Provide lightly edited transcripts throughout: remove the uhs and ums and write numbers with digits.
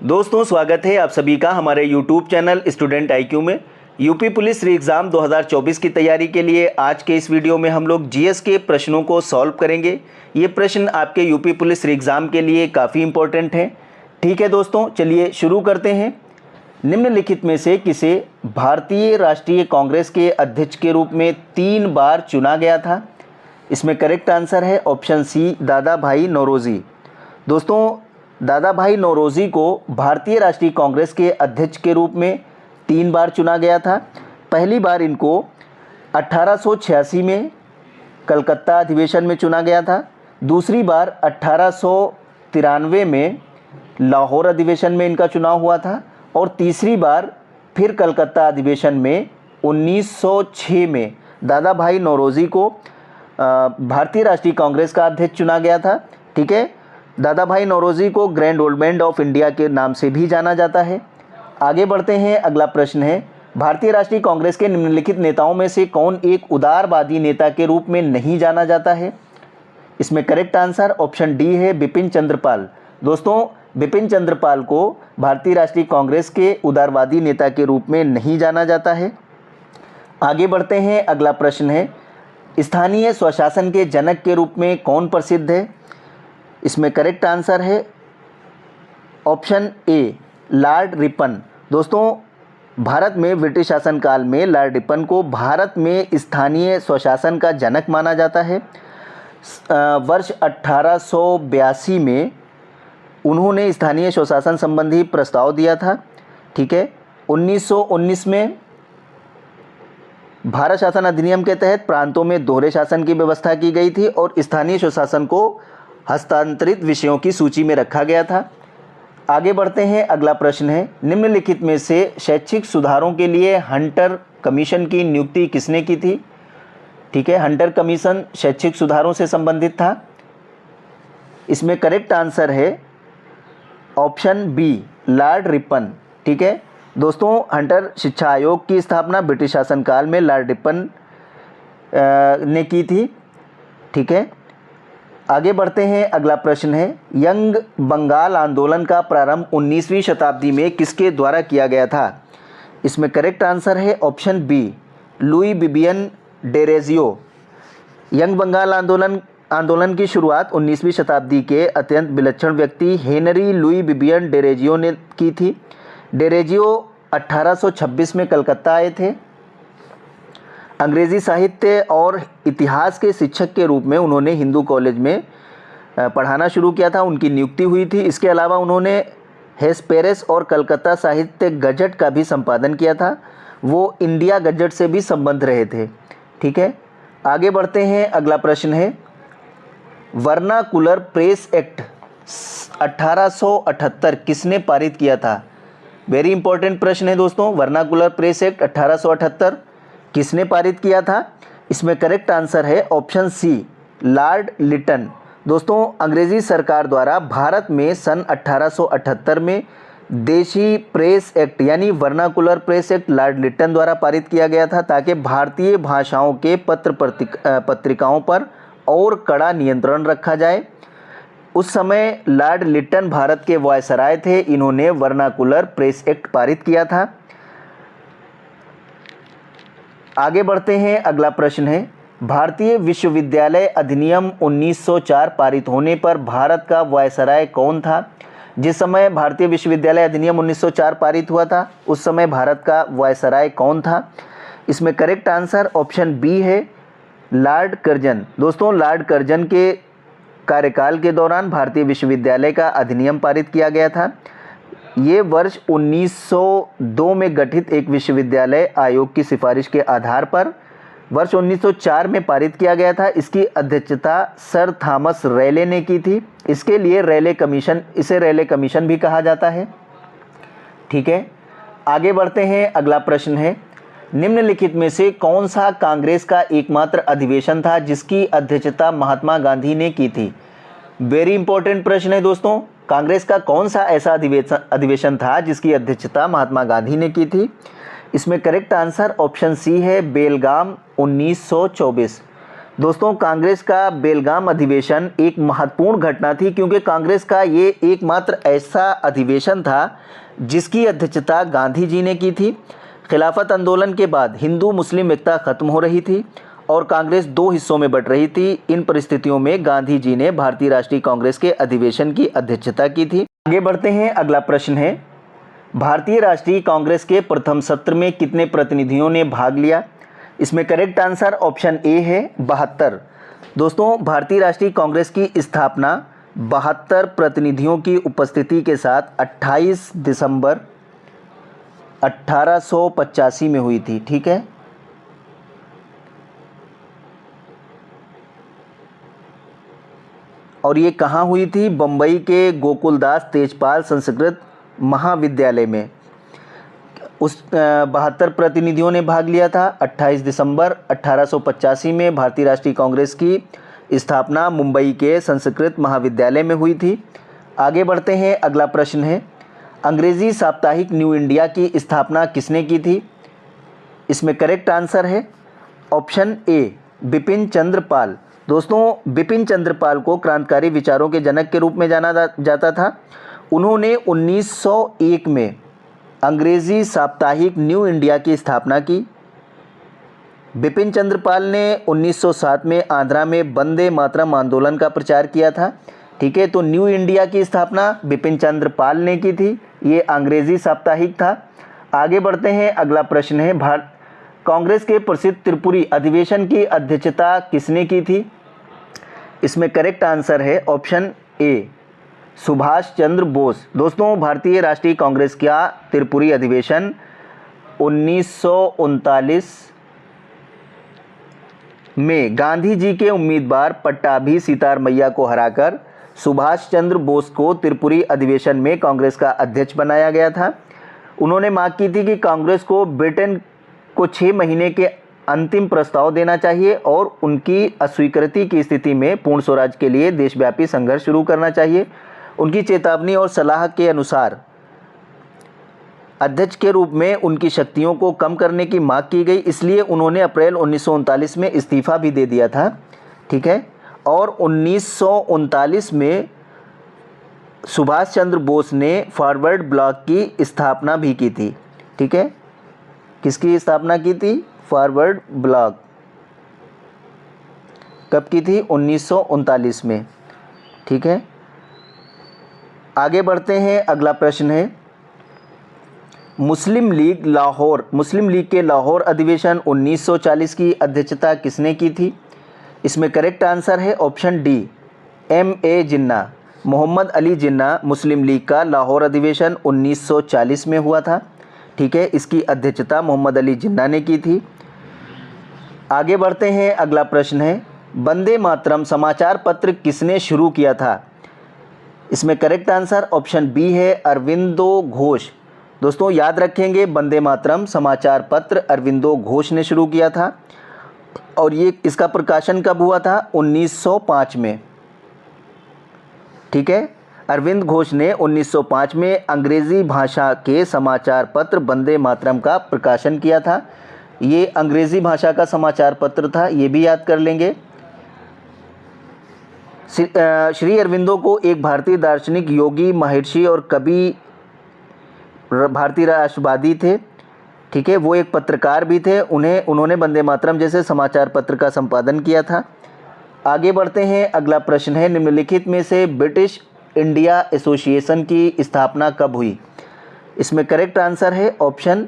दोस्तों स्वागत है आप सभी का हमारे YouTube चैनल स्टूडेंट IQ में। यूपी पुलिस री एग्ज़ाम 2024 की तैयारी के लिए आज के इस वीडियो में हम लोग जीएस के प्रश्नों को सॉल्व करेंगे। ये प्रश्न आपके यूपी पुलिस री एग्ज़ाम के लिए काफ़ी इंपॉर्टेंट हैं। ठीक है दोस्तों, चलिए शुरू करते हैं। निम्नलिखित में से किसे भारतीय राष्ट्रीय कांग्रेस के अध्यक्ष के रूप में 3 बार चुना गया था? इसमें करेक्ट आंसर है ऑप्शन सी, दादा भाई नौरोजी। दोस्तों, दादा भाई नौरोजी को भारतीय राष्ट्रीय कांग्रेस के अध्यक्ष के रूप में 3 बार चुना गया था। पहली बार इनको 1886 में कलकत्ता अधिवेशन में चुना गया था। दूसरी बार 1893 में लाहौर अधिवेशन में इनका चुनाव हुआ था और तीसरी बार फिर कलकत्ता अधिवेशन में 1906 में दादा भाई नौरोजी को भारतीय राष्ट्रीय कांग्रेस का अध्यक्ष चुना गया था। ठीक है, दादा भाई नौरोजी को grand old man of India के नाम से भी जाना जाता है। आगे बढ़ते हैं। अगला प्रश्न है, भारतीय राष्ट्रीय कांग्रेस के निम्नलिखित नेताओं में से कौन एक उदारवादी नेता के रूप में नहीं जाना जाता है? इसमें करेक्ट आंसर ऑप्शन डी है, बिपिन चंद्र पाल। दोस्तों, बिपिन चंद्र पाल को भारतीय राष्ट्रीय कांग्रेस के उदारवादी नेता के रूप में नहीं जाना जाता है। आगे बढ़ते हैं। अगला प्रश्न है, स्थानीय स्वशासन के जनक के रूप में कौन प्रसिद्ध है? इसमें करेक्ट आंसर है ऑप्शन ए, लॉर्ड रिपन। दोस्तों, भारत में ब्रिटिश शासनकाल में लॉर्ड रिपन को भारत में स्थानीय स्वशासन का जनक माना जाता है। वर्ष 1882 में उन्होंने स्थानीय स्वशासन संबंधी प्रस्ताव दिया था। ठीक है, 1919 में भारत शासन अधिनियम के तहत प्रांतों में दोहरे शासन की व्यवस्था की गई थी और स्थानीय स्वशासन को हस्तांतरित विषयों की सूची में रखा गया था। आगे बढ़ते हैं। अगला प्रश्न है, निम्नलिखित में से शैक्षिक सुधारों के लिए हंटर कमीशन की नियुक्ति किसने की थी? ठीक है, हंटर कमीशन शैक्षिक सुधारों से संबंधित था। इसमें करेक्ट आंसर है ऑप्शन बी, लॉर्ड रिपन। ठीक है दोस्तों, हंटर शिक्षा आयोग की स्थापना ब्रिटिश शासनकाल में लॉर्ड रिपन ने की थी। ठीक है, आगे बढ़ते हैं। अगला प्रश्न है, यंग बंगाल आंदोलन का प्रारंभ 19वीं शताब्दी में किसके द्वारा किया गया था? इसमें करेक्ट आंसर है option B, Louis Vivian Derozio. Young Bengal आंदोलन की शुरुआत 19वीं शताब्दी के अत्यंत विलक्षण व्यक्ति हेनरी लुई बिबियन डेरेजियो ने की थी। डेरेजियो 1826 में कलकत्ता आए थे। अंग्रेज़ी साहित्य और इतिहास के शिक्षक के रूप में उन्होंने हिंदू कॉलेज में पढ़ाना शुरू किया था, उनकी नियुक्ति हुई थी। इसके अलावा उन्होंने हेस्पेरेस और कलकत्ता साहित्य गजट का भी संपादन किया था। वो इंडिया गजट से भी संबंध रहे थे। ठीक है, आगे बढ़ते हैं। अगला प्रश्न है, वर्नाकुलर प्रेस एक्ट 1878 किसने पारित किया था? वेरी इंपॉर्टेंट प्रश्न है दोस्तों। वर्नाकुलर प्रेस एक्ट 1878 किसने पारित किया था? इसमें करेक्ट आंसर है ऑप्शन सी, लॉर्ड लिटन। दोस्तों, अंग्रेज़ी सरकार द्वारा भारत में सन 1878 में देशी प्रेस एक्ट यानी vernacular press act Lord Lytton द्वारा पारित किया गया था ताकि भारतीय भाषाओं के पत्र पत्रिकाओं पर और कड़ा नियंत्रण रखा जाए। उस समय लॉर्ड लिटन भारत के वायसराय थे। इन्होंने वर्नाकुलर प्रेस एक्ट पारित किया था। आगे बढ़ते हैं। अगला प्रश्न है, भारतीय विश्वविद्यालय अधिनियम 1904 पारित होने पर भारत का वायसराय कौन था? जिस समय भारतीय विश्वविद्यालय अधिनियम 1904 पारित हुआ था उस समय भारत का वायसराय कौन था? इसमें करेक्ट आंसर ऑप्शन बी है, लॉर्ड कर्जन। दोस्तों, लॉर्ड कर्जन के कार्यकाल के दौरान भारतीय विश्वविद्यालय का अधिनियम पारित किया गया था। ये वर्ष 1902 में गठित एक विश्वविद्यालय आयोग की सिफारिश के आधार पर वर्ष 1904 में पारित किया गया था। इसकी अध्यक्षता सर थॉमस रेले ने की थी। इसके लिए इसे रेले कमीशन भी कहा जाता है। ठीक है, आगे बढ़ते हैं। अगला प्रश्न है, निम्नलिखित में से कौन सा कांग्रेस का एकमात्र अधिवेशन था जिसकी अध्यक्षता महात्मा गांधी ने की थी? वेरी इंपॉर्टेंट प्रश्न है दोस्तों। कांग्रेस का कौन सा ऐसा अधिवेशन था जिसकी अध्यक्षता महात्मा गांधी ने की थी? इसमें करेक्ट आंसर ऑप्शन सी है, बेलगाम 1924। दोस्तों, कांग्रेस का बेलगाम अधिवेशन एक महत्वपूर्ण घटना थी, क्योंकि कांग्रेस का ये एकमात्र ऐसा अधिवेशन था जिसकी अध्यक्षता गांधी जी ने की थी। खिलाफत आंदोलन के बाद हिंदू मुस्लिम एकता खत्म हो रही थी और कांग्रेस दो हिस्सों में बंट रही थी। इन परिस्थितियों में गांधी जी ने भारतीय राष्ट्रीय कांग्रेस के अधिवेशन की अध्यक्षता की थी। आगे बढ़ते हैं, अगला प्रश्न है, भारतीय राष्ट्रीय कांग्रेस के प्रथम सत्र में कितने प्रतिनिधियों ने भाग लिया? इसमें करेक्ट आंसर ऑप्शन ए है 72। दोस्तों, भारतीय राष्ट्रीय कांग्रेस की स्थापना 72 प्रतिनिधियों की उपस्थिति के साथ 28 दिसंबर 1885 में हुई थी। ठीक है, और ये कहाँ हुई थी? बम्बई के गोकुलदास तेजपाल संस्कृत महाविद्यालय में। उस 72 प्रतिनिधियों ने भाग लिया था। 28 दिसंबर 1885 में भारतीय राष्ट्रीय कांग्रेस की स्थापना मुंबई के संस्कृत महाविद्यालय में हुई थी। आगे बढ़ते हैं, अगला प्रश्न है, अंग्रेजी साप्ताहिक न्यू इंडिया की स्थापना किसने की थी? इसमें करेक्ट आंसर है ऑप्शन ए बिपिन चंद्र पाल। दोस्तों, बिपिन चंद्र पाल को क्रांतिकारी विचारों के जनक के रूप में जाना जाता था। उन्होंने 1901 में अंग्रेजी साप्ताहिक न्यू इंडिया की स्थापना की। बिपिन चंद्र पाल ने 1907 में आंध्रा में वंदे मातरम आंदोलन का प्रचार किया था। ठीक है, तो न्यू इंडिया की स्थापना बिपिन चंद्र पाल ने की थी। ये अंग्रेजी साप्ताहिक था। आगे बढ़ते हैं, अगला प्रश्न है, कांग्रेस के प्रसिद्ध त्रिपुरी अधिवेशन की अध्यक्षता किसने की थी? इसमें करेक्ट आंसर है ऑप्शन ए सुभाष चंद्र बोस। दोस्तों, भारतीय राष्ट्रीय कांग्रेस का त्रिपुरी अधिवेशन 1939 में गांधी जी के उम्मीदवार पट्टाभी सितारमैया को हराकर सुभाष चंद्र बोस को त्रिपुरी अधिवेशन में कांग्रेस का अध्यक्ष बनाया गया था। उन्होंने मांग की थी कि कांग्रेस को ब्रिटेन को 6 महीने के अंतिम प्रस्ताव देना चाहिए और उनकी अस्वीकृति की स्थिति में पूर्ण स्वराज के लिए देशव्यापी संघर्ष शुरू करना चाहिए। उनकी चेतावनी और सलाह के अनुसार अध्यक्ष के रूप में उनकी शक्तियों को कम करने की मांग की गई, इसलिए उन्होंने अप्रैल 1939 में इस्तीफा भी दे दिया था। ठीक है, और 1939 में सुभाष चंद्र बोस ने फॉरवर्ड ब्लॉक की स्थापना भी की थी। ठीक है, किसकी स्थापना की थी? Forward block. कब की थी? 1939 में। ठीक है, आगे बढ़ते हैं, अगला प्रश्न है, मुस्लिम लीग के लाहौर अधिवेशन 1940 की अध्यक्षता किसने की थी? इसमें करेक्ट आंसर है ऑप्शन डी M.A. जिन्ना। मोहम्मद अली जिन्ना मुस्लिम लीग का लाहौर अधिवेशन 1940 में हुआ था। ठीक है, इसकी अध्यक्षता मोहम्मद अली जिन्ना ने की थी। आगे बढ़ते हैं, अगला प्रश्न है, वंदे मातरम समाचार पत्र किसने शुरू किया था? इसमें करेक्ट आंसर ऑप्शन बी है अरविंदो घोष। दोस्तों, याद रखेंगे, वंदे मातरम समाचार पत्र अरविंदो घोष ने शुरू किया था और ये इसका प्रकाशन कब हुआ था? 1905 में। ठीक है, अरविंद घोष ने 1905 में अंग्रेजी भाषा के समाचार पत्र वंदे मातरम का प्रकाशन किया था। ये अंग्रेजी भाषा का समाचार पत्र था, ये भी याद कर लेंगे। श्री अरविंदो को एक भारतीय दार्शनिक, योगी, महर्षि और कवि, भारतीय राष्ट्रवादी थे। ठीक है, वो एक पत्रकार भी थे। उन्होंने वंदे मातरम जैसे समाचार पत्र का संपादन किया था। आगे बढ़ते हैं, अगला प्रश्न है, निम्नलिखित में से ब्रिटिश इंडिया एसोसिएशन की स्थापना कब हुई? इसमें करेक्ट आंसर है ऑप्शन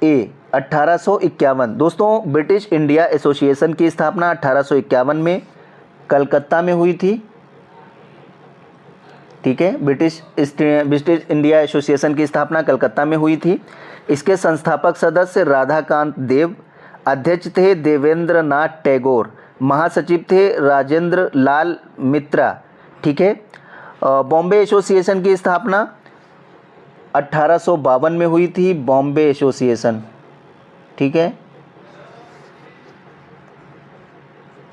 ए 1851। दोस्तों, ब्रिटिश इंडिया एसोसिएशन की स्थापना 1851 में कलकत्ता में हुई थी। ठीक है, ब्रिटिश इंडिया एसोसिएशन की स्थापना कलकत्ता में हुई थी। इसके संस्थापक सदस्य राधाकांत देव, अध्यक्ष थे देवेंद्र नाथ टैगोर, महासचिव थे राजेंद्र लाल मित्रा। ठीक है, बॉम्बे एसोसिएशन की स्थापना 1852 में हुई थी, बॉम्बे एसोसिएशन। ठीक है,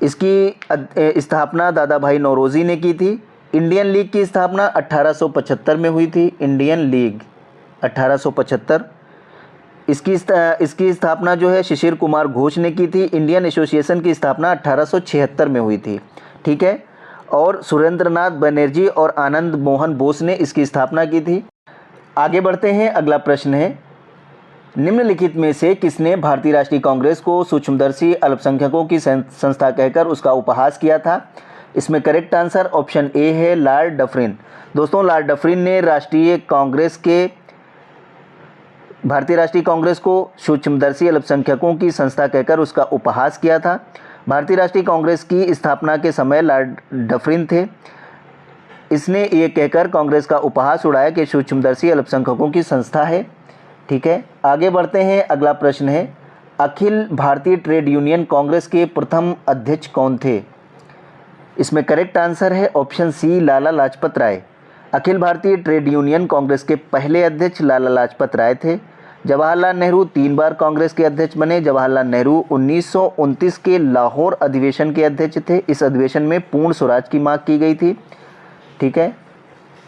इसकी स्थापना दादा भाई नौरोजी ने की थी। इंडियन लीग की स्थापना 1875 में हुई थी, इंडियन लीग 1875। इसकी स्थापना जो है शिशिर कुमार घोष ने की थी। इंडियन एसोसिएशन की स्थापना 1876 में हुई थी, ठीक है। और सुरेंद्रनाथ बनर्जी और आनंद मोहन बोस ने इसकी स्थापना की थी। आगे बढ़ते हैं, अगला प्रश्न है, निम्नलिखित में से किसने भारतीय राष्ट्रीय कांग्रेस को सूक्ष्मदर्शी अल्पसंख्यकों की संस्था कहकर उसका उपहास किया था? इसमें करेक्ट आंसर ऑप्शन ए है लॉर्ड डफरिन। दोस्तों, लॉर्ड डफरिन ने भारतीय राष्ट्रीय कांग्रेस को सूक्ष्मदर्शी अल्पसंख्यकों की संस्था कहकर उसका उपहास किया था। भारतीय राष्ट्रीय कांग्रेस की स्थापना के समय लॉर्ड डफरिन थे। इसने ये कहकर कांग्रेस का उपहास उड़ाया कि सूक्ष्मदर्शी अल्पसंख्यकों की संस्था है, ठीक है। आगे बढ़ते हैं, अगला प्रश्न है, अखिल भारतीय ट्रेड यूनियन कांग्रेस के प्रथम अध्यक्ष कौन थे? इसमें करेक्ट आंसर है option C Lala Lajpat Rai. Akhil Bharatiya trade union Congress के पहले अध्यक्ष लाला लाजपत राय थे। जवाहरलाल नेहरू 3 बार कांग्रेस के अध्यक्ष बने। जवाहरलाल नेहरू 1929 के लाहौर अधिवेशन के अध्यक्ष थे। इस अधिवेशन में पूर्ण स्वराज की मांग की गई थी, ठीक है।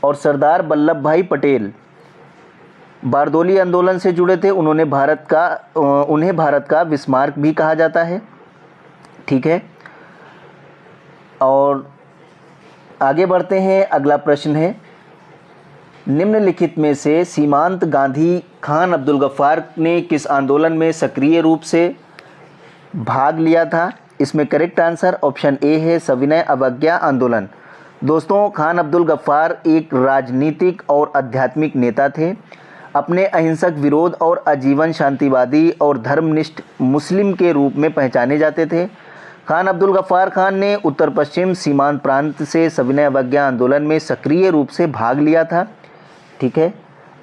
और सरदार वल्लभ भाई पटेल बारदोली आंदोलन से जुड़े थे। उन्हें भारत का बिस्मार्क भी कहा जाता है, ठीक है। और आगे बढ़ते हैं, अगला प्रश्न है, निम्नलिखित में से सीमांत गांधी खान अब्दुल गफ्फार ने किस आंदोलन में सक्रिय रूप से भाग लिया था? इसमें करेक्ट आंसर ऑप्शन ए है सविनय अवज्ञा आंदोलन। दोस्तों, खान अब्दुल गफ्फार एक राजनीतिक और आध्यात्मिक नेता थे। अपने अहिंसक विरोध और आजीवन शांतिवादी और धर्मनिष्ठ मुस्लिम के रूप में पहचाने जाते थे। खान अब्दुल गफ्फार खान ने उत्तर पश्चिम सीमांत प्रांत से सविनय अवज्ञा आंदोलन में सक्रिय रूप से भाग लिया था, ठीक है।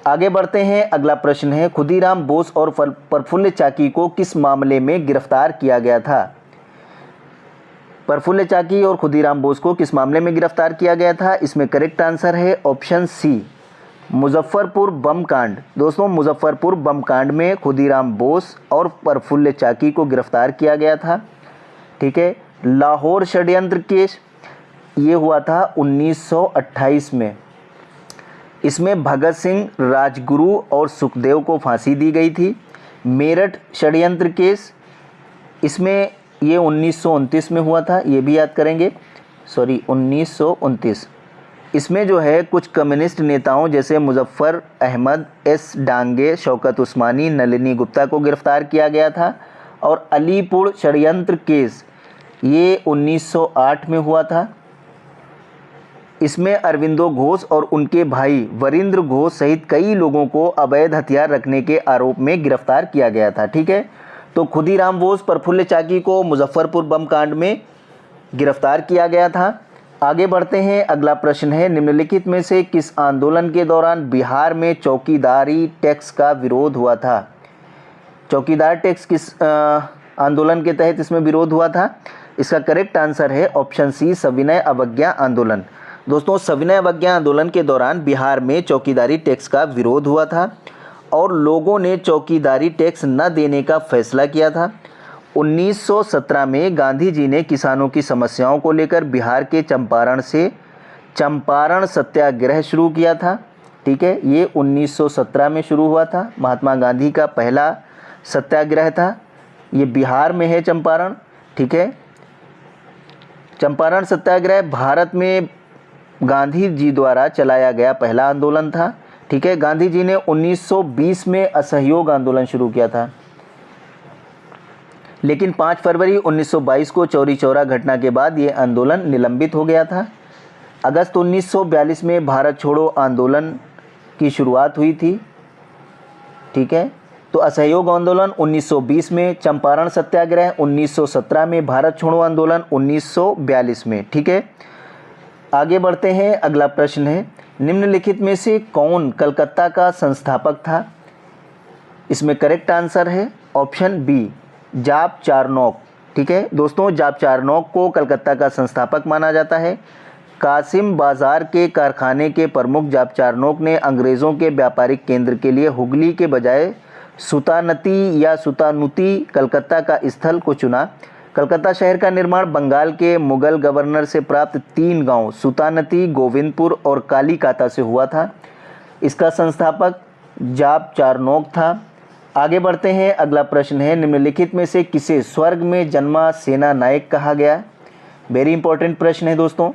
आगे बढ़ते हैं, अगला प्रश्न है, खुदीराम बोस और प्रफुल्ल चाकी को किस मामले में गिरफ्तार किया गया था? प्रफुल्ल चाकी और खुदीराम बोस को किस मामले में गिरफ्तार किया गया था? इसमें करेक्ट आंसर है ऑप्शन सी मुजफ्फरपुर बम कांड। दोस्तों, मुजफ्फरपुर बम कांड में खुदीराम बोस और प्रफुल्ल चाकी को गिरफ्तार किया गया था, ठीक है। लाहौर षड्यंत्र केस ये हुआ था 1928 में। इसमें भगत सिंह, राजगुरु और सुखदेव को फांसी दी गई थी। मेरठ षड्यंत्र केस इसमें ये 1929 में हुआ था, ये भी याद करेंगे, 1929। इसमें जो है कुछ कम्युनिस्ट नेताओं जैसे मुजफ्फर अहमद, एस डांगे, शौकत उस्मानी, नलिनी गुप्ता को गिरफ्तार किया गया था। और अलीपुर षड्यंत्र केस ये 1908 में हुआ था। इसमें अरविंदो घोष और उनके भाई वरिंद्र घोष सहित कई लोगों को अवैध हथियार रखने के आरोप में गिरफ्तार किया गया था, ठीक है। तो खुदीराम बोस, प्रफुल्ल चाकी को मुजफ्फरपुर बम कांड में गिरफ्तार किया गया था। आगे बढ़ते हैं, अगला प्रश्न है, निम्नलिखित में से किस आंदोलन के दौरान बिहार में चौकीदारी टैक्स का विरोध हुआ था? चौकीदार टैक्स किस आंदोलन के तहत इसमें विरोध हुआ था? इसका करेक्ट आंसर है ऑप्शन सी सविनय अवज्ञा आंदोलन। दोस्तों, सविनय अवज्ञा आंदोलन के दौरान बिहार में चौकीदारी टैक्स का विरोध हुआ था और लोगों ने चौकीदारी टैक्स न देने का फैसला किया था। 1917 में गांधी जी ने किसानों की समस्याओं को लेकर बिहार के चंपारण से चंपारण सत्याग्रह शुरू किया था, ठीक है। ये 1917 में शुरू हुआ था। महात्मा गांधी का पहला सत्याग्रह था, ये बिहार में है चंपारण, ठीक है। चंपारण सत्याग्रह भारत में गांधी जी द्वारा चलाया गया पहला आंदोलन था, ठीक है। गांधी जी ने 1920 में असहयोग आंदोलन शुरू किया था, लेकिन 5 फरवरी 1922 को चौरी चौरा घटना के बाद ये आंदोलन निलंबित हो गया था। अगस्त 1942 में भारत छोड़ो आंदोलन की शुरुआत हुई थी, ठीक है। तो असहयोग आंदोलन 1920 में, चंपारण सत्याग्रह 1917 में, भारत छोड़ो आंदोलन 1942 में, ठीक है। आगे बढ़ते हैं, अगला प्रश्न है, निम्नलिखित में से कौन कलकत्ता का संस्थापक था? इसमें करेक्ट आंसर है ऑप्शन बी जाप चारनॉक, ठीक है। दोस्तों, जाप चारनॉक को कलकत्ता का संस्थापक माना जाता है। कासिम बाजार के कारखाने के प्रमुख जाप चारनॉक ने अंग्रेज़ों के व्यापारिक केंद्र के लिए हुगली के बजाय सुतानती या सुतानुती कलकत्ता का स्थल को चुना। कलकत्ता शहर का निर्माण बंगाल के मुगल गवर्नर से प्राप्त 3 गांव सुतानती, गोविंदपुर और कालीकाता से हुआ था। इसका संस्थापक जाप चारनॉक था। आगे बढ़ते हैं। अगला प्रश्न है, निम्नलिखित में से किसे स्वर्ग में जन्मा सेना नायक कहा गया? वेरी इंपॉर्टेंट प्रश्न है दोस्तों।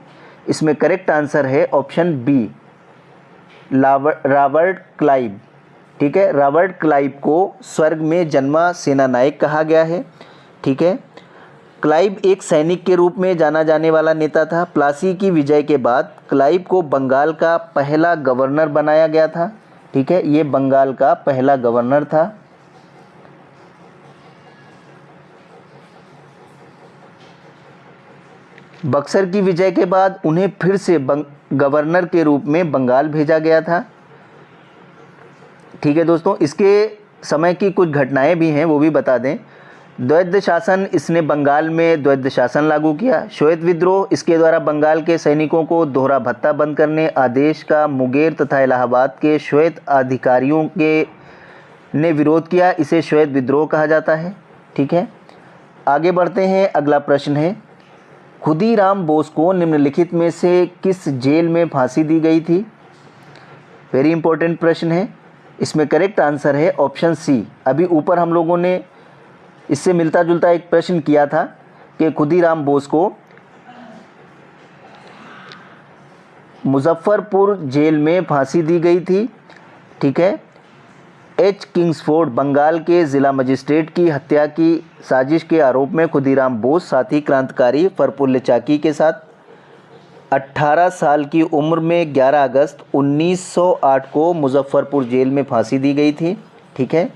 इसमें करेक्ट आंसर है ऑप्शन बी, रॉबर्ट क्लाइव। ठीक है, रॉबर्ट क्लाइव को स्वर्ग में जन्मा सेना नायक कहा गया है। ठीक है, क्लाइव एक सैनिक के रूप में जाना जाने वाला नेता था। प्लासी की विजय के बाद क्लाइव को बंगाल का पहला गवर्नर बनाया गया था। ठीक है, ये बंगाल का पहला गवर्नर था। बक्सर की विजय के बाद उन्हें फिर से गवर्नर के रूप में बंगाल भेजा गया था। ठीक है दोस्तों, इसके समय की कुछ घटनाएं भी हैं, वो भी बता दें। द्वैध शासन, इसने बंगाल में द्वैध शासन लागू किया। श्वेत विद्रोह, इसके द्वारा बंगाल के सैनिकों को दोहरा भत्ता बंद करने आदेश का मुंगेर तथा इलाहाबाद के श्वेत अधिकारियों ने विरोध किया। इसे श्वेत विद्रोह कहा जाता है। ठीक है, आगे बढ़ते हैं। अगला प्रश्न है, खुदीराम बोस को निम्नलिखित में से किस जेल में फांसी दी गई थी? वेरी इंपॉर्टेंट प्रश्न है। इसमें करेक्ट आंसर है ऑप्शन सी। अभी ऊपर हम लोगों ने इससे मिलता जुलता एक प्रश्न किया था कि खुदीराम बोस को मुजफ्फरपुर जेल में फांसी दी गई थी। ठीक है, एच किंग्सफोर्ड बंगाल के ज़िला मजिस्ट्रेट की हत्या की साजिश के आरोप में खुदीराम बोस साथी क्रांतिकारी प्रफुल्ल चाकी के साथ 18 साल की उम्र में 11 अगस्त 1908 को मुजफ्फरपुर जेल में फांसी दी गई थी। ठीक है,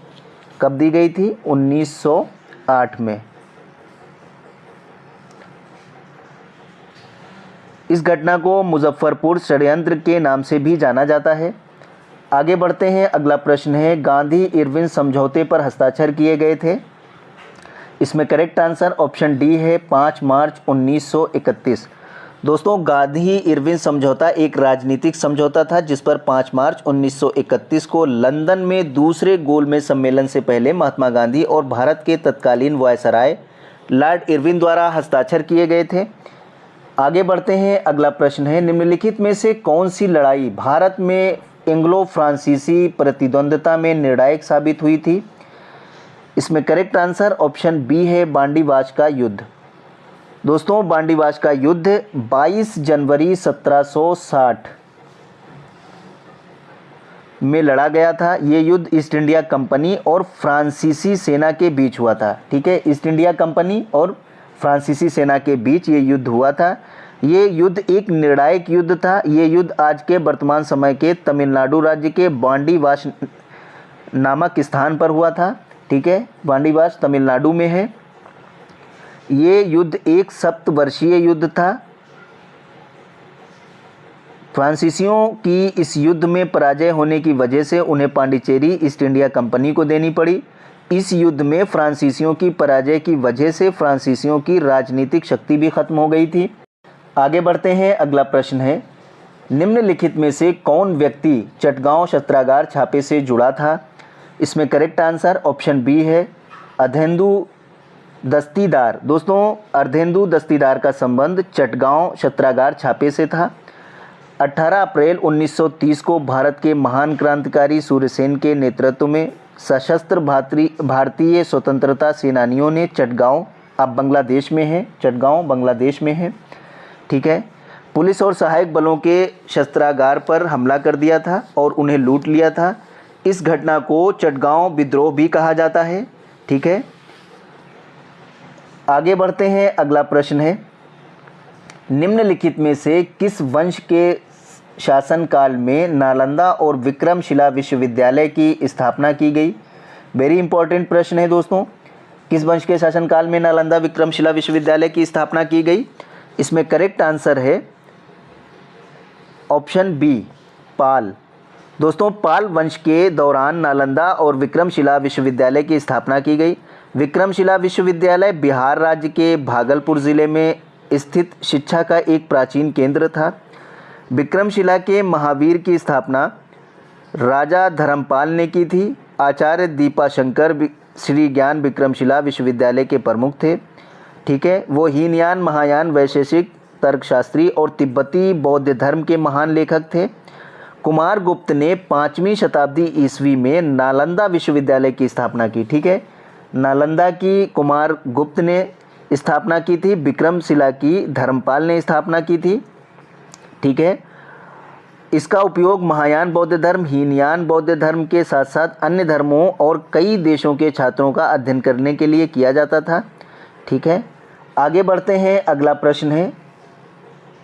कब दी गई थी? 1908 में। इस घटना को मुजफ्फरपुर षड्यंत्र के नाम से भी जाना जाता है। आगे बढ़ते हैं। अगला प्रश्न है, गांधी इरविन समझौते पर हस्ताक्षर किए गए थे। इसमें करेक्ट आंसर ऑप्शन डी है, 5 मार्च 1931। दोस्तों, गांधी इरविन समझौता एक राजनीतिक समझौता था जिस पर 5 मार्च 1931 को लंदन में दूसरे गोलमेज सम्मेलन से पहले महात्मा गांधी और भारत के तत्कालीन वायसराय लॉर्ड इरविन द्वारा हस्ताक्षर किए गए थे। आगे बढ़ते हैं। अगला प्रश्न है, निम्नलिखित में से कौन सी लड़ाई भारत में एंग्लो फ्रांसीसी प्रतिद्वंद्विता में निर्णायक साबित हुई थी? इसमें करेक्ट आंसर ऑप्शन बी है, बांडीवाच का युद्ध। दोस्तों, बांडीवाच का युद्ध 22 जनवरी 1760 में लड़ा गया था। ये युद्ध ईस्ट इंडिया कंपनी और फ्रांसीसी सेना के बीच हुआ था। ठीक है, ईस्ट इंडिया कंपनी और फ्रांसीसी सेना के बीच ये युद्ध हुआ था। ये युद्ध एक निर्णायक युद्ध था। ये युद्ध आज के वर्तमान समय के तमिलनाडु राज्य के बांडीवाच नामक स्थान पर हुआ था। ठीक है, बांडीवाच तमिलनाडु में है। ये युद्ध एक सप्तवर्षीय युद्ध था। फ्रांसीसियों की इस युद्ध में पराजय होने की वजह से उन्हें पांडिचेरी ईस्ट इंडिया कंपनी को देनी पड़ी। इस युद्ध में फ्रांसीसियों की पराजय की वजह से फ्रांसीसियों की राजनीतिक शक्ति भी खत्म हो गई थी। आगे बढ़ते हैं। अगला प्रश्न है, निम्नलिखित में से कौन व्यक्ति चटगांव शस्त्रागार छापे से जुड़ा था? इसमें करेक्ट आंसर ऑप्शन बी है, अर्धेंदु दस्तीदार। दोस्तों, अर्धेंदु दस्तीदार का संबंध चटगांव शस्त्रागार छापे से था। 18 अप्रैल 1930 को भारत के महान क्रांतिकारी सूर्यसेन के नेतृत्व में सशस्त्र भारतीय स्वतंत्रता सेनानियों ने चटगांव, अब बांग्लादेश में है, चटगांव बांग्लादेश में है। ठीक है, पुलिस और सहायक बलों के शस्त्रागार पर हमला कर दिया था और उन्हें लूट लिया था। इस घटना को चटगांव विद्रोह भी कहा जाता है। ठीक है, आगे बढ़ते हैं। अगला प्रश्न है, निम्नलिखित में से किस वंश के शासनकाल में नालंदा और विक्रमशिला विश्वविद्यालय की स्थापना की गई? वेरी इंपॉर्टेंट प्रश्न है दोस्तों। किस वंश के शासनकाल में नालंदा विक्रमशिला विश्वविद्यालय की स्थापना की गई? इसमें करेक्ट आंसर है ऑप्शन बी, पाल। दोस्तों, पाल वंश के दौरान नालंदा और विक्रमशिला विश्वविद्यालय की स्थापना की गई। विक्रमशिला विश्वविद्यालय बिहार राज्य के भागलपुर ज़िले में स्थित शिक्षा का एक प्राचीन केंद्र था। विक्रमशिला के महावीर की स्थापना राजा धर्मपाल ने की थी। आचार्य दीपाशंकर श्री ज्ञान विक्रमशिला विश्वविद्यालय के प्रमुख थे। ठीक है, वो हीनयान, महायान, वैशेषिक, तर्कशास्त्री और तिब्बती बौद्ध धर्म के महान लेखक थे। कुमारगुप्त ने 5वीं शताब्दी ईस्वी में नालंदा विश्वविद्यालय की स्थापना की। ठीक है, नालंदा की कुमारगुप्त ने स्थापना की थी, विक्रमशिला की धर्मपाल ने स्थापना की थी। ठीक है, इसका उपयोग महायान बौद्ध धर्म, हीनयान बौद्ध धर्म के साथ साथ अन्य धर्मों और कई देशों के छात्रों का अध्ययन करने के लिए किया जाता था। ठीक है, आगे बढ़ते हैं। अगला प्रश्न है,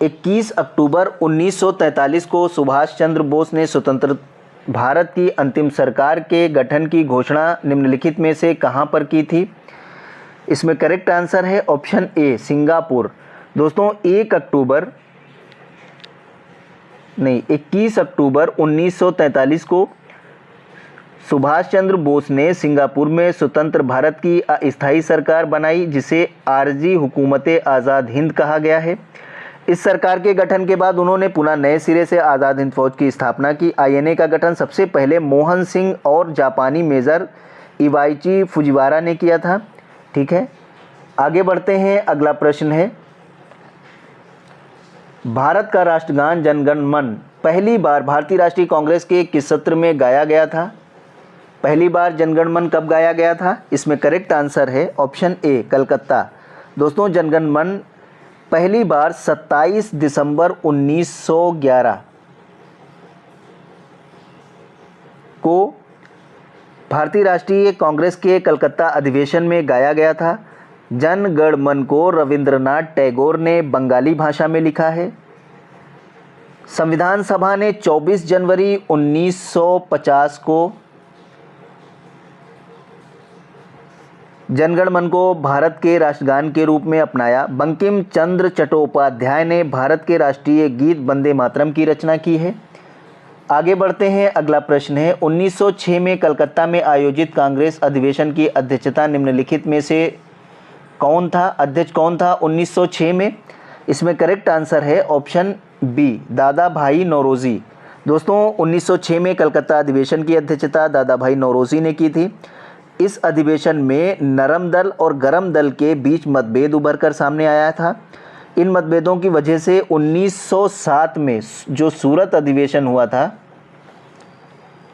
21 अक्टूबर 1943 को सुभाष चंद्र बोस ने स्वतंत्र भारत की अंतिम सरकार के गठन की घोषणा निम्नलिखित में से कहां पर की थी? इसमें करेक्ट आंसर है ऑप्शन ए, सिंगापुर। दोस्तों 21 अक्टूबर 1943 को सुभाष चंद्र बोस ने सिंगापुर में स्वतंत्र भारत की अस्थायी सरकार बनाई, जिसे आरजी हुकूमत आज़ाद हिंद कहा गया है। इस सरकार के गठन के बाद उन्होंने पुनः नए सिरे से आज़ाद हिंद फौज की स्थापना की। आईएनए का गठन सबसे पहले मोहन सिंह और जापानी मेजर इवाइची फुजिवारा ने किया था। ठीक है, आगे बढ़ते हैं। अगला प्रश्न है, भारत का राष्ट्रगान जन गण मन पहली बार भारतीय राष्ट्रीय कांग्रेस के किस सत्र में गाया गया था? पहली बार जनगण मन कब गाया गया था? इसमें करेक्ट आंसर है ऑप्शन ए, कलकत्ता। दोस्तों जनगण मन पहली बार 27 दिसंबर 1911 को भारतीय राष्ट्रीय कांग्रेस के कलकत्ता अधिवेशन में गाया गया था। जन गण मन को रविंद्रनाथ टैगोर ने बंगाली भाषा में लिखा है। संविधान सभा ने 24 जनवरी 1950 को जनगण मन को भारत के राष्ट्रगान के रूप में अपनाया। बंकिम चंद्र चट्टोपाध्याय ने भारत के राष्ट्रीय गीत वंदे मातरम की रचना की है। आगे बढ़ते हैं। अगला प्रश्न है, 1906 में कलकत्ता में आयोजित कांग्रेस अधिवेशन की अध्यक्षता निम्नलिखित में से कौन था? अध्यक्ष कौन था 1906 में? इसमें करेक्ट आंसर है ऑप्शन बी, दादा भाई नौरोजी। दोस्तों 1906 में कलकत्ता अधिवेशन की अध्यक्षता दादा भाई नौरोजी ने की थी। इस अधिवेशन में नरम दल और गरम दल के बीच मतभेद उभर कर सामने आया था। इन मतभेदों की वजह से 1907 में जो सूरत अधिवेशन हुआ था,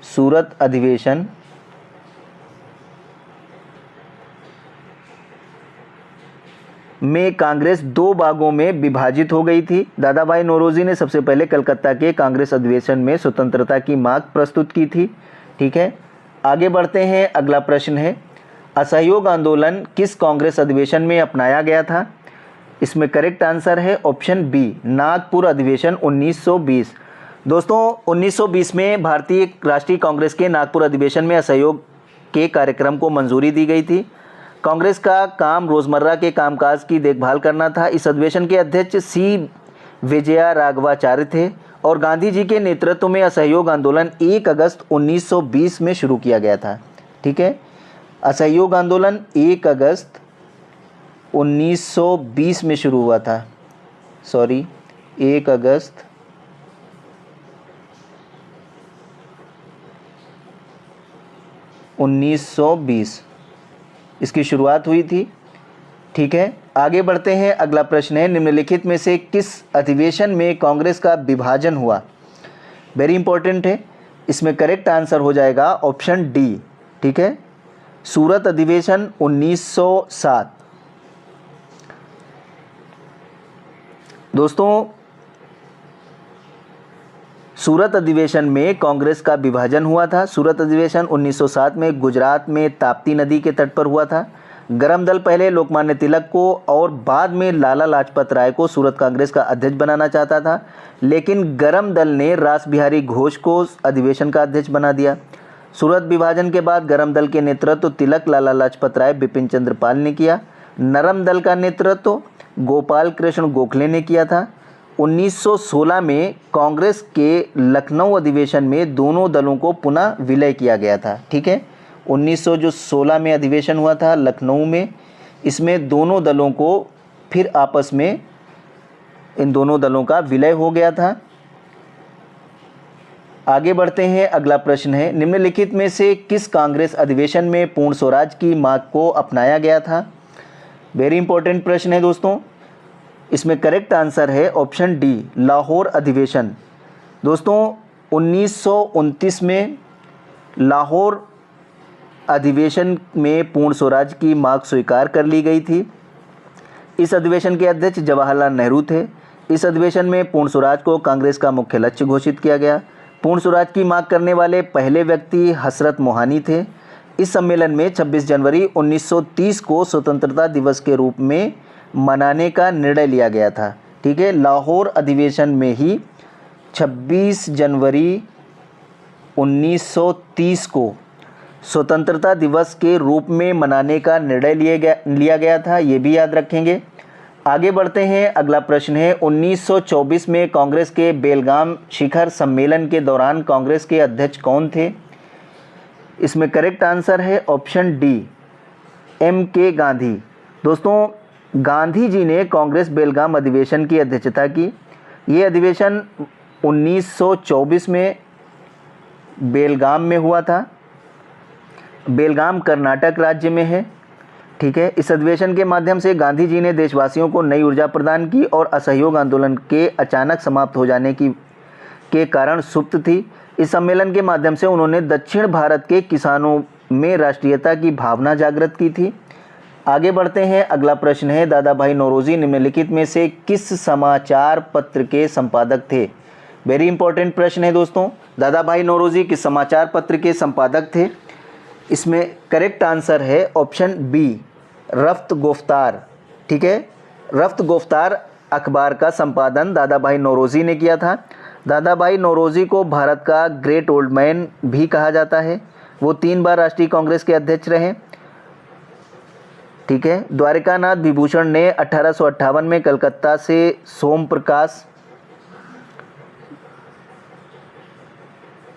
सूरत अधिवेशन में कांग्रेस दो भागों में विभाजित हो गई थी। दादा भाई नौरोजी ने सबसे पहले कलकत्ता के कांग्रेस अधिवेशन में स्वतंत्रता की मांग प्रस्तुत की थी। ठीक है, आगे बढ़ते हैं। अगला प्रश्न है, असहयोग आंदोलन किस कांग्रेस अधिवेशन में अपनाया गया था? इसमें करेक्ट आंसर है ऑप्शन बी, नागपुर अधिवेशन 1920। दोस्तों 1920 में भारतीय राष्ट्रीय कांग्रेस के नागपुर अधिवेशन में असहयोग के कार्यक्रम को मंजूरी दी गई थी। कांग्रेस का काम रोजमर्रा के कामकाज की देखभाल करना था। इस अधिवेशन के अध्यक्ष सी विजया राघवाचार्य थे और गांधी जी के नेतृत्व में असहयोग आंदोलन 1 अगस्त 1920 में शुरू किया गया था। ठीक है, असहयोग आंदोलन 1 अगस्त 1920 में शुरू हुआ था। 1 अगस्त 1920 इसकी शुरुआत हुई थी। ठीक है, आगे बढ़ते हैं। अगला प्रश्न है, निम्नलिखित में से किस अधिवेशन में कांग्रेस का विभाजन हुआ? वेरी इंपॉर्टेंट है। इसमें करेक्ट आंसर हो जाएगा ऑप्शन डी। ठीक है, सूरत अधिवेशन 1907। दोस्तों सूरत अधिवेशन में कांग्रेस का विभाजन हुआ था। सूरत अधिवेशन 1907 में गुजरात में ताप्ती नदी के तट पर हुआ था। गरम दल पहले लोकमान्य तिलक को और बाद में लाला लाजपत राय को सूरत कांग्रेस का अध्यक्ष बनाना चाहता था, लेकिन गरम दल ने रास बिहारी घोष को अधिवेशन का अध्यक्ष बना दिया। सूरत विभाजन के बाद गरम दल के नेतृत्व तिलक, लाला लाजपत राय, बिपिन चंद्र पाल ने किया। नरम दल का नेतृत्व गोपाल कृष्ण गोखले ने किया था। 1916 में कांग्रेस के लखनऊ अधिवेशन में दोनों दलों को पुनः विलय किया गया था। ठीक है, 1916 में अधिवेशन हुआ था लखनऊ में, इसमें दोनों दलों को फिर आपस में इन दोनों दलों का विलय हो गया था। आगे बढ़ते हैं। अगला प्रश्न है, निम्नलिखित में से किस कांग्रेस अधिवेशन में पूर्ण स्वराज की मांग को अपनाया गया था? वेरी इंपॉर्टेंट प्रश्न है दोस्तों। इसमें करेक्ट आंसर है ऑप्शन डी, लाहौर अधिवेशन। दोस्तों 1929 में लाहौर अधिवेशन में पूर्ण स्वराज की मांग स्वीकार कर ली गई थी। इस अधिवेशन के अध्यक्ष जवाहरलाल नेहरू थे। इस अधिवेशन में पूर्ण स्वराज को कांग्रेस का मुख्य लक्ष्य घोषित किया गया। पूर्ण स्वराज की मांग करने वाले पहले व्यक्ति हसरत मोहानी थे। इस सम्मेलन में 26 जनवरी 1930 को स्वतंत्रता दिवस के रूप में मनाने का निर्णय लिया गया था। ठीक है, लाहौर अधिवेशन में ही 26 जनवरी 1930 को स्वतंत्रता दिवस के रूप में मनाने का निर्णय लिया गया था, ये भी याद रखेंगे। आगे बढ़ते हैं। अगला प्रश्न है 1924 में कांग्रेस के बेलगाम शिखर सम्मेलन के दौरान कांग्रेस के अध्यक्ष कौन थे? इसमें करेक्ट आंसर है ऑप्शन डी, M.K. गांधी। दोस्तों, गांधी जी ने कांग्रेस बेलगाम अधिवेशन की अध्यक्षता की। ये अधिवेशन 1924 में बेलगाम में हुआ था। बेलगाम कर्नाटक राज्य में है। ठीक है, इस अधिवेशन के माध्यम से गांधी जी ने देशवासियों को नई ऊर्जा प्रदान की और असहयोग आंदोलन के अचानक समाप्त हो जाने के कारण सुप्त थी। इस सम्मेलन के माध्यम से उन्होंने दक्षिण भारत के किसानों में राष्ट्रीयता की भावना जागृत की थी। आगे बढ़ते हैं। अगला प्रश्न है दादा भाई नौरोजी निम्नलिखित में से किस समाचार पत्र के संपादक थे? वेरी इंपॉर्टेंट प्रश्न है दोस्तों। दादा भाई नौरोजी किस समाचार पत्र के संपादक थे? इसमें करेक्ट आंसर है ऑप्शन बी, रफ्त गुफ्तार। ठीक है, रफ्त गुफ्तार अखबार का संपादन दादा भाई नौरोजी ने किया था। दादा भाई नौरोजी को भारत का ग्रेट ओल्ड मैन भी कहा जाता है। वो 3 बार राष्ट्रीय कांग्रेस के अध्यक्ष रहे। ठीक है, द्वारिकानाथ विभूषण ने 1858 में कलकत्ता से सोम प्रकाश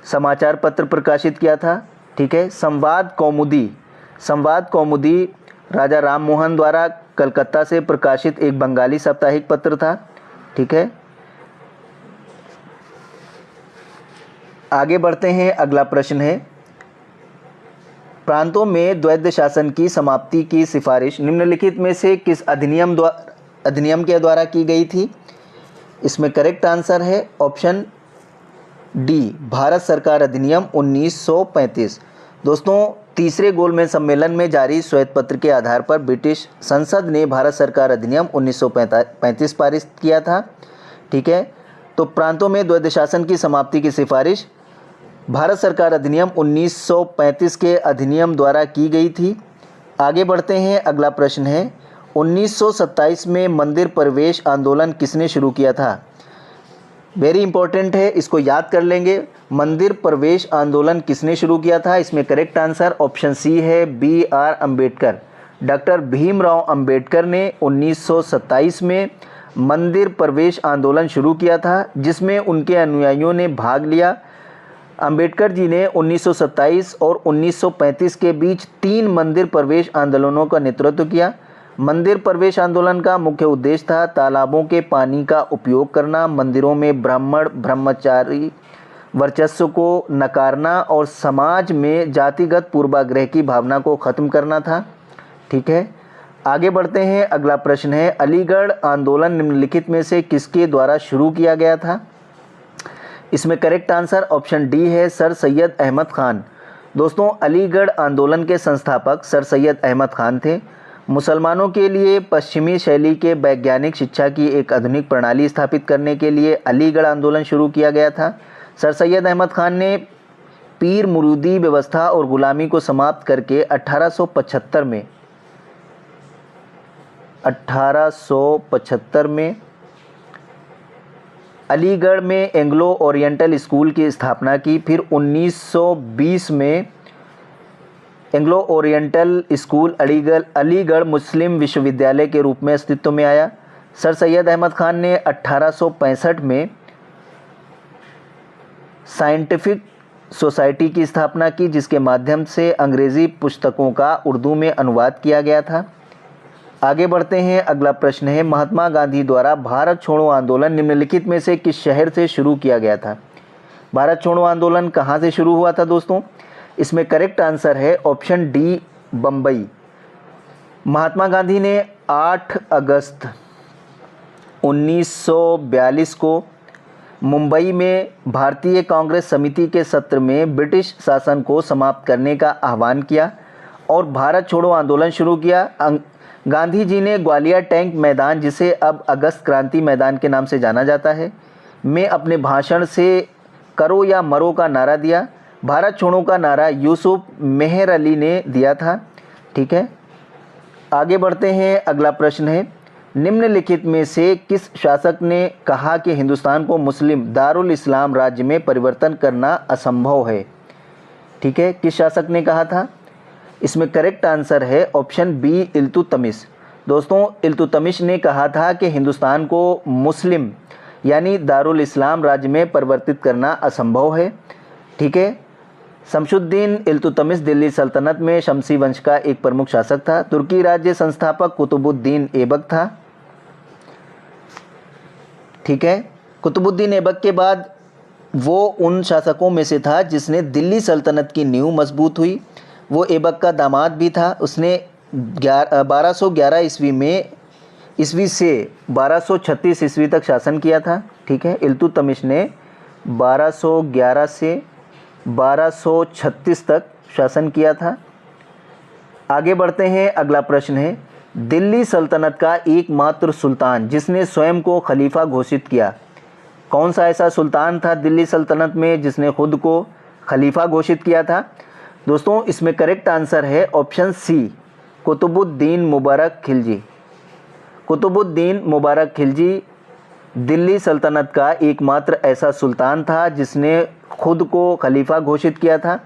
समाचार पत्र प्रकाशित किया था। ठीक है, संवाद कौमुदी राजा राम मोहन द्वारा कलकत्ता से प्रकाशित एक बंगाली साप्ताहिक पत्र था। ठीक है, आगे बढ़ते हैं। अगला प्रश्न है प्रांतों में द्वैध शासन की समाप्ति की सिफारिश निम्नलिखित में से किस अधिनियम के द्वारा की गई थी? इसमें करेक्ट आंसर है ऑप्शन डी, भारत सरकार अधिनियम 1935। दोस्तों, तीसरे गोलमेज सम्मेलन में जारी श्वेत पत्र के आधार पर ब्रिटिश संसद ने भारत सरकार अधिनियम 1935 पारित किया था। ठीक है, तो प्रांतों में द्वैध शासन की समाप्ति की सिफारिश भारत सरकार अधिनियम 1935 के अधिनियम द्वारा की गई थी। आगे बढ़ते हैं। अगला प्रश्न है 1927 में मंदिर प्रवेश आंदोलन किसने शुरू किया था? वेरी इंपॉर्टेंट है, इसको याद कर लेंगे। मंदिर प्रवेश आंदोलन किसने शुरू किया था? इसमें करेक्ट आंसर ऑप्शन सी है, B.R. अम्बेडकर। डॉक्टर भीमराव अंबेडकर ने 1927 में मंदिर प्रवेश आंदोलन शुरू किया था, जिसमें उनके अनुयायियों ने भाग लिया। अंबेडकर जी ने 1927 और 1935 के बीच 3 मंदिर प्रवेश आंदोलनों का नेतृत्व किया। मंदिर प्रवेश आंदोलन का मुख्य उद्देश्य था तालाबों के पानी का उपयोग करना, मंदिरों में ब्राह्मण ब्रह्मचारी वर्चस्व को नकारना और समाज में जातिगत पूर्वाग्रह की भावना को खत्म करना था। ठीक है, आगे बढ़ते हैं। अगला प्रश्न है अलीगढ़ आंदोलन निम्नलिखित में से किसके द्वारा शुरू किया गया था? इसमें करेक्ट आंसर ऑप्शन डी है, सर सैयद अहमद खान। दोस्तों, अलीगढ़ आंदोलन के संस्थापक सर सैयद अहमद खान थे। मुसलमानों के लिए पश्चिमी शैली के वैज्ञानिक शिक्षा की एक आधुनिक प्रणाली स्थापित करने के लिए अलीगढ़ आंदोलन शुरू किया गया था। सर सैयद अहमद खान ने पीर मुरीदी व्यवस्था और गुलामी को समाप्त करके 1875 में अलीगढ़ में एंग्लो ओरिएंटल स्कूल की स्थापना की। फिर 1920 में एंग्लो ओरिएंटल स्कूल अलीगढ़ मुस्लिम विश्वविद्यालय के रूप में अस्तित्व में आया। सर सैयद अहमद खान ने 1865 में साइंटिफिक सोसाइटी की स्थापना की, जिसके माध्यम से अंग्रेज़ी पुस्तकों का उर्दू में अनुवाद किया गया था। आगे बढ़ते हैं। अगला प्रश्न है महात्मा गांधी द्वारा भारत छोड़ो आंदोलन निम्नलिखित में से किस शहर से शुरू किया गया था? भारत छोड़ो आंदोलन कहाँ से शुरू हुआ था दोस्तों? इसमें करेक्ट आंसर है ऑप्शन डी, बम्बई। महात्मा गांधी ने 8 अगस्त 1942 को मुंबई में भारतीय कांग्रेस समिति के सत्र में ब्रिटिश शासन को समाप्त करने का आह्वान किया और भारत छोड़ो आंदोलन शुरू किया। गांधी जी ने ग्वालियर टैंक मैदान, जिसे अब अगस्त क्रांति मैदान के नाम से जाना जाता है, में अपने भाषण से करो या मरो का नारा दिया। भारत छोड़ो का नारा यूसुफ मेहर अली ने दिया था। ठीक है, आगे बढ़ते हैं। अगला प्रश्न है, निम्नलिखित में से किस शासक ने कहा कि हिंदुस्तान को मुस्लिम दारुल इस्लाम राज्य में परिवर्तन करना असंभव है? ठीक है, किस शासक ने कहा था? इसमें करेक्ट आंसर है ऑप्शन बी, इल्तुतमिश। दोस्तों, इल्तुतमिश ने कहा था कि हिंदुस्तान को मुस्लिम यानी दारुल इस्लाम राज्य में परिवर्तित करना असंभव है। ठीक है, शमसुद्दीन इल्तुतमिश दिल्ली सल्तनत में शमसी वंश का एक प्रमुख शासक था। तुर्की राज्य संस्थापक कुतुबुद्दीन ऐबक था। ठीक है, कुतुबुद्दीन ऐबक के बाद वो उन शासकों में से था जिसने दिल्ली सल्तनत की नींव मजबूत हुई। वो ऐबक का दामाद भी था। उसने 1211 ईस्वी से 1236 ईस्वी तक शासन किया था। ठीक है, इल्तुतमिश ने 1211 से 1236 तक शासन किया था। आगे बढ़ते हैं। अगला प्रश्न है, दिल्ली सल्तनत का एकमात्र सुल्तान जिसने स्वयं को खलीफा घोषित किया, कौन सा ऐसा सुल्तान था दिल्ली सल्तनत में जिसने खुद को खलीफा घोषित किया था? दोस्तों, इसमें करेक्ट आंसर है ऑप्शन सी, कुतुबुद्दीन मुबारक खिलजी। कुतुबुद्दीन मुबारक खिलजी दिल्ली सल्तनत का एकमात्र ऐसा सुल्तान था जिसने खुद को खलीफा घोषित किया था।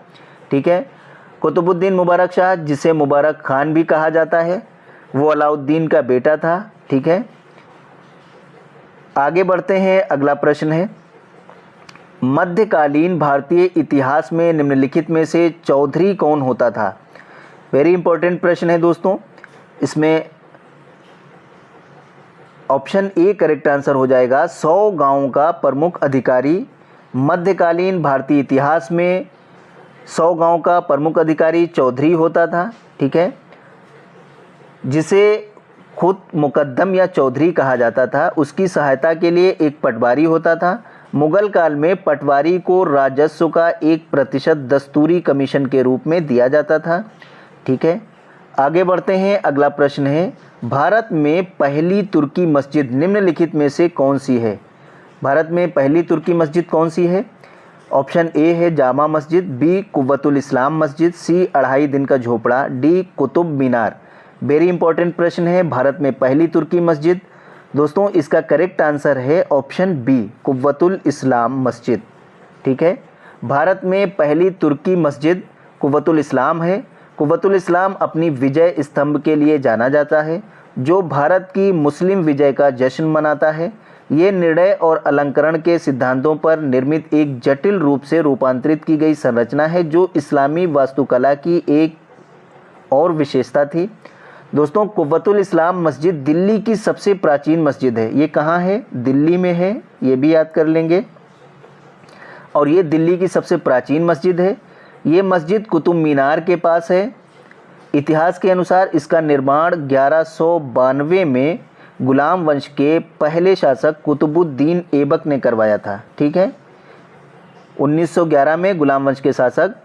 ठीक है, कुतुबुद्दीन मुबारक शाह, जिसे मुबारक खान भी कहा जाता है, वो अलाउद्दीन का बेटा था। ठीक है, आगे बढ़ते हैं। अगला प्रश्न है, मध्यकालीन भारतीय इतिहास में निम्नलिखित में से चौधरी कौन होता था? वेरी इंपॉर्टेंट प्रश्न है दोस्तों। इसमें ऑप्शन ए करेक्ट आंसर हो जाएगा। 100 गांवों का प्रमुख अधिकारी मध्यकालीन भारतीय इतिहास में 100 गांव का प्रमुख अधिकारी चौधरी होता था। ठीक है, जिसे खुद मुकद्दम या चौधरी कहा जाता था। उसकी सहायता के लिए एक पटवारी होता था। मुगल काल में पटवारी को राजस्व का 1% दस्तूरी कमीशन के रूप में दिया जाता था। ठीक है, आगे बढ़ते हैं। अगला प्रश्न है, भारत में पहली तुर्की मस्जिद निम्नलिखित में से कौन सी है? भारत में पहली तुर्की मस्जिद कौन सी है? ऑप्शन ए है जामा मस्जिद, बी कुव्वतुल इस्लाम मस्जिद, सी 2.5 दिन का झोपड़ा, D Qutub Minar. Very important प्रश्न है, भारत में पहली तुर्की मस्जिद। दोस्तों, इसका करेक्ट आंसर है ऑप्शन बी, कुव्वतुल इस्लाम मस्जिद। ठीक है, भारत में पहली तुर्की मस्जिद कुव्वतुल इस्लाम है। कुव्वतुल इस्लाम अपनी विजय स्तंभ के लिए जाना जाता है, जो भारत की मुस्लिम विजय का जश्न मनाता है। ये निर्णय और अलंकरण के सिद्धांतों पर निर्मित एक जटिल रूप से रूपांतरित की गई संरचना है, जो इस्लामी वास्तुकला की एक और विशेषता थी। दोस्तों, कुव्वतुल इस्लाम मस्जिद दिल्ली की सबसे प्राचीन मस्जिद है। ये कहाँ है? दिल्ली में है, ये भी याद कर लेंगे। और ये दिल्ली की सबसे प्राचीन मस्जिद है। ये मस्जिद कुतुब मीनार के पास है। इतिहास के अनुसार इसका निर्माण 1192 में गुलाम वंश के पहले शासक कुतुबुद्दीन ऐबक ने करवाया था। ठीक है, 1911 में गुलाम वंश के शासक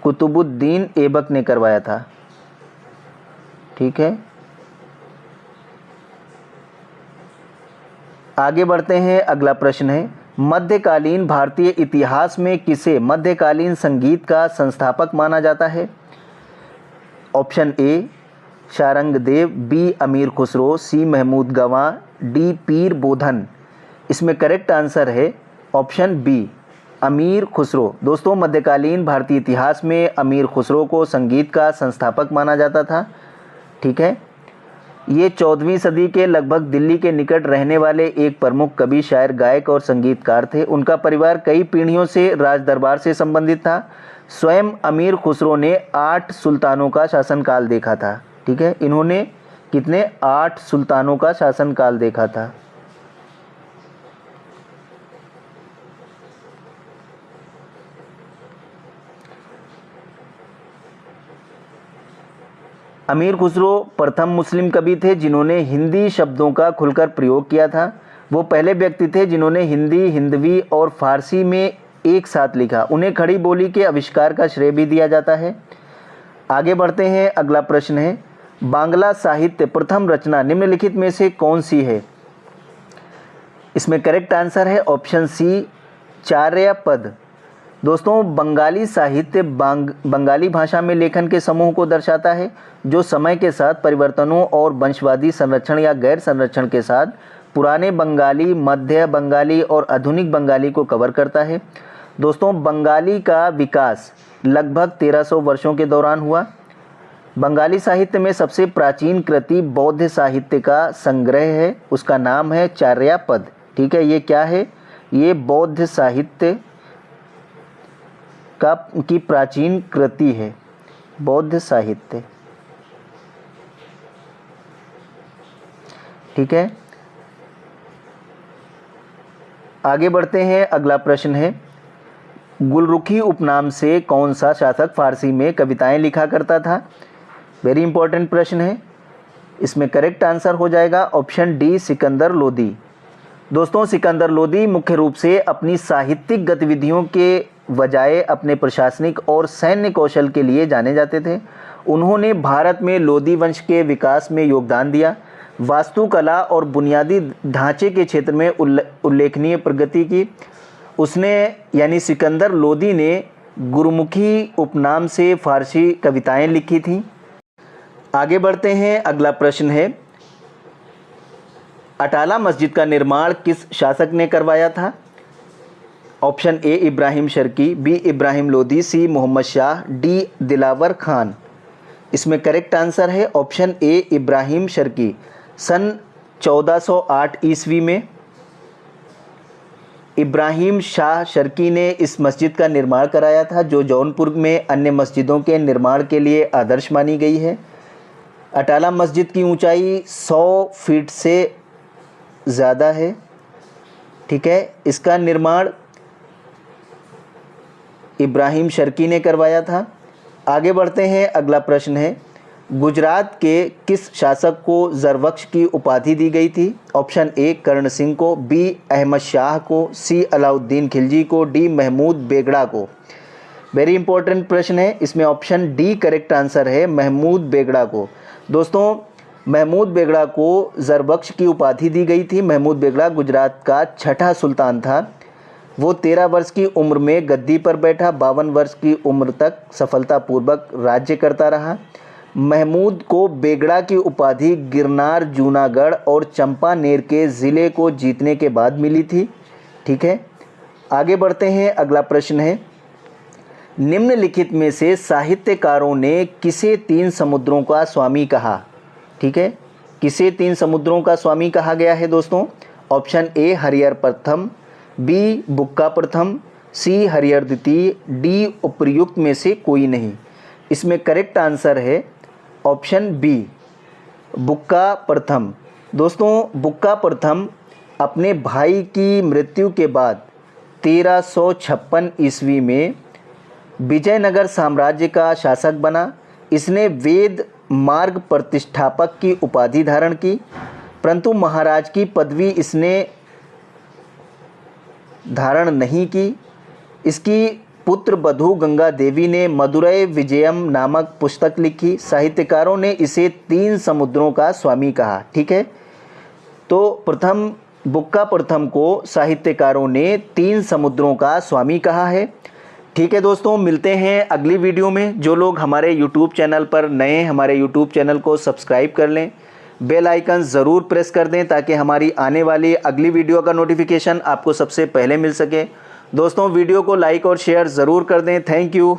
कुतुबुद्दीन ऐबक ने करवाया था। ठीक है, आगे बढ़ते हैं। अगला प्रश्न है, मध्यकालीन भारतीय इतिहास में किसे मध्यकालीन संगीत का संस्थापक माना जाता है? ऑप्शन ए शारंगदेव, बी अमीर खुसरो, सी महमूद गवां, डी पीर बोधन। इसमें करेक्ट आंसर है ऑप्शन बी, अमीर खुसरो। दोस्तों, मध्यकालीन भारतीय इतिहास में अमीर खुसरो को संगीत का संस्थापक माना जाता था। ठीक है, ये 14वीं सदी के लगभग दिल्ली के निकट रहने वाले एक प्रमुख कवि, शायर, गायक और संगीतकार थे। उनका परिवार कई पीढ़ियों से राज दरबार से संबंधित था। स्वयं अमीर खुसरो ने 8 सुल्तानों का शासनकाल देखा था। ठीक है, इन्होंने कितने? 8 सुल्तानों का शासनकाल देखा था। अमीर खुसरो प्रथम मुस्लिम कवि थे जिन्होंने हिंदी शब्दों का खुलकर प्रयोग किया था। वो पहले व्यक्ति थे जिन्होंने हिंदी, हिंदवी और फारसी में एक साथ लिखा। उन्हें खड़ी बोली के आविष्कार का श्रेय भी दिया जाता है। आगे बढ़ते हैं, अगला प्रश्न है, बांग्ला साहित्य प्रथम रचना निम्नलिखित में से कौन सी है? इसमें करेक्ट आंसर है ऑप्शन सी, चार्यापद। दोस्तों, बंगाली साहित्य बंगाली भाषा में लेखन के समूह को दर्शाता है जो समय के साथ परिवर्तनों और वंशवादी संरक्षण या गैर संरक्षण के साथ पुराने बंगाली, मध्य बंगाली और आधुनिक बंगाली को कवर करता है। दोस्तों, बंगाली का विकास लगभग 1300 वर्षों के दौरान हुआ। बंगाली साहित्य में सबसे प्राचीन कृति बौद्ध साहित्य का संग्रह है, उसका नाम है चार्यापद। ठीक है, ये क्या है? ये बौद्ध साहित्य की प्राचीन कृति है, बौद्ध साहित्य। ठीक है, आगे बढ़ते हैं, अगला प्रश्न है, गुलरुखी उपनाम से कौन सा शासक फारसी में कविताएं लिखा करता था? वेरी इंपॉर्टेंट प्रश्न है। इसमें करेक्ट आंसर हो जाएगा ऑप्शन डी, सिकंदर लोदी। दोस्तों, सिकंदर लोदी मुख्य रूप से अपनी साहित्यिक गतिविधियों के बजाय अपने प्रशासनिक और सैन्य कौशल के लिए जाने जाते थे। उन्होंने भारत में लोदी वंश के विकास में योगदान दिया। वास्तुकला और बुनियादी ढांचे के क्षेत्र में उल्लेखनीय प्रगति की। उसने यानी सिकंदर लोदी ने गुरुमुखी उपनाम से फारसी कविताएं लिखी थीं। आगे बढ़ते हैं, अगला प्रश्न है, अटाला मस्जिद का निर्माण किस शासक ने करवाया था? Option A, Ibrahim Sharqi, B, Ibrahim Lodi, C, Mohammad Shah, D, Dilawar Khan. इसमें करेक्ट आंसर है ऑप्शन ए, इब्राहिम शर्की। सन 1408 ईस्वी में इब्राहिम शाह शर्की ने इस मस्जिद का निर्माण कराया था, जो जौनपुर में अन्य मस्जिदों के निर्माण के लिए आदर्श मानी गई है। अटाला मस्जिद की ऊंचाई 100 फीट से ज़्यादा है। ठीक है, इसका निर्माण इब्राहिम शर्की ने करवाया था। आगे बढ़ते हैं, अगला प्रश्न है, गुजरात के किस शासक को ज़रबख्श की उपाधि दी गई थी? ऑप्शन ए, कर्ण सिंह को, बी, अहमद शाह को, सी, अलाउद्दीन खिलजी को, डी, महमूद बेगड़ा को। वेरी इंपॉर्टेंट प्रश्न है। इसमें ऑप्शन डी करेक्ट आंसर है, महमूद बेगड़ा को। दोस्तों, महमूद बेगड़ा को ज़रबख्श की उपाधि दी गई थी। महमूद बेगड़ा गुजरात का छठा सुल्तान था। वो 13 वर्ष की उम्र में गद्दी पर बैठा, 52 वर्ष की उम्र तक सफलतापूर्वक राज्य करता रहा। महमूद को बेगड़ा की उपाधि गिरनार, जूनागढ़ और चंपानेर के ज़िले को जीतने के बाद मिली थी। ठीक है, आगे बढ़ते हैं, अगला प्रश्न है, निम्नलिखित में से साहित्यकारों ने किसे 3 समुद्रों का स्वामी कहा? ठीक है, किसे 3 समुद्रों का स्वामी कहा गया है दोस्तों? ऑप्शन ए, हरिहर प्रथम, बी, बुक्का प्रथम, सी, हरिहर द्वितीय, डी, उपर्युक्त में से कोई नहीं। इसमें करेक्ट आंसर है ऑप्शन बी, बुक्का प्रथम। दोस्तों, बुक्का प्रथम अपने भाई की मृत्यु के बाद 1356 ईस्वी में विजयनगर साम्राज्य का शासक बना। इसने वेद मार्ग प्रतिष्ठापक की उपाधि धारण की, परंतु महाराज की पदवी इसने धारण नहीं की। इसकी पुत्र बधू गंगा देवी ने मदुरै विजयम नामक पुस्तक लिखी। साहित्यकारों ने इसे 3 समुद्रों का स्वामी कहा। ठीक है, तो प्रथम बुक्का प्रथम को साहित्यकारों ने 3 समुद्रों का स्वामी कहा है। ठीक है दोस्तों, मिलते हैं अगली वीडियो में। जो लोग हमारे YouTube चैनल पर नए हैं, हमारे YouTube चैनल को सब्सक्राइब कर लें, बेल आइकन ज़रूर प्रेस कर दें ताकि हमारी आने वाली अगली वीडियो का नोटिफिकेशन आपको सबसे पहले मिल सके। दोस्तों, वीडियो को लाइक और शेयर ज़रूर कर दें। Thank you.